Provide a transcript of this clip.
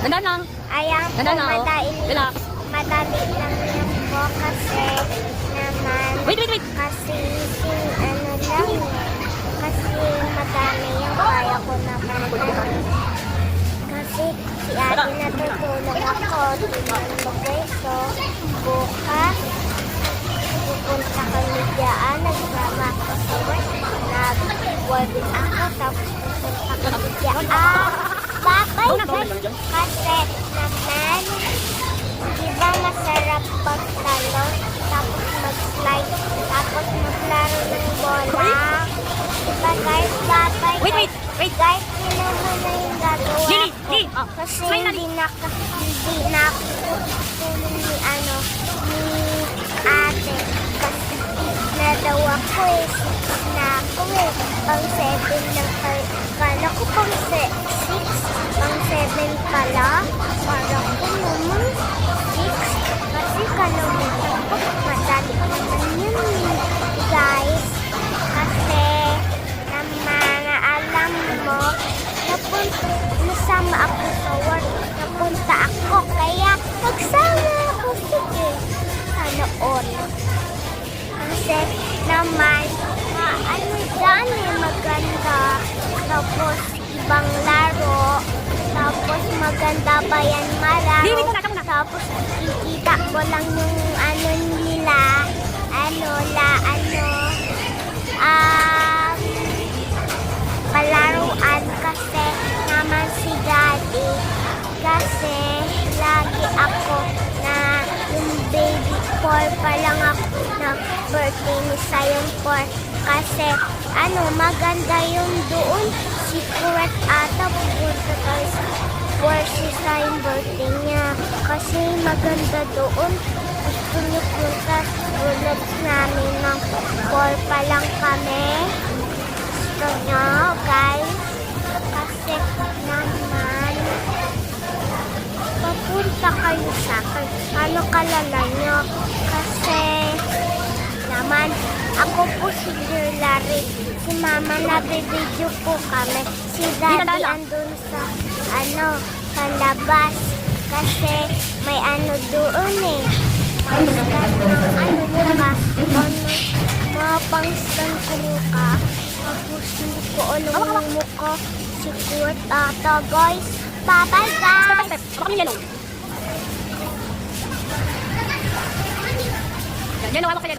Ganda lang. Ayan po, Ganda na, oh. madali, Relax. madali lang yan po kasi naman, Wait, wait, wait. kasi ano lang eh, kasi madami yan, kaya ko naman kasi si ate natutulog ako, tingnan mo guys, so bukas, pupunta kami dyan, nagsama ako sa work, nag-work ako, tapos pupunta kami dyan, babay guys, kasi naman, di ba masarap pagtalon, tapos mag-slide, tapos maglaro ng bola, diba guys, babay Wait, wait, guys, wait. guys, yun naman na yung gagawa Lily, ko, Lily, oh. kasi Smile na, hindi na ako tulong ni ano, ni ate, kasi na daw ako eh, 6 na ako eh, pang 7 lang kala ko pang 6, pang 7 pala, para ko naman 6, kasi kalimutan ko, madali naman yun eh, guys, kasi naman alam mo, nasama ako sa work, napunta ako, kaya nagsama ako, sige, sana all. Kasi naman, ano dyan eh, maganda, tapos ibang laro, tapos maganda ba yan malaro, tapos kikita ko lang yung ano nila, palaruan kasi naman si daddy, kasi lagi ako na yung baby 4 pa lang ako na birthday ni Sayon 4 kasi ano maganda yung doon secret ata pupunta tayo sa 4 si Sayon birthday niya kasi maganda doon gusto niyo punta ulit namin ng 4 pa lang kami gusto niyo guys kasi naman papunta kayo sa akin. Ano kalala nyo? Kasi naman, ako po si Larry. Si Mama nabibidyo po kami. Si Daddy andun sa, sa labas. Kasi may ano doon eh. Pangstan ng ka. Mga pangstan ko ka. Tapos hindi ko alam yung mukha. Secret ata guys. Bye-bye guys! Step. Baka yung yellow. Yellow, hawak sa yellow.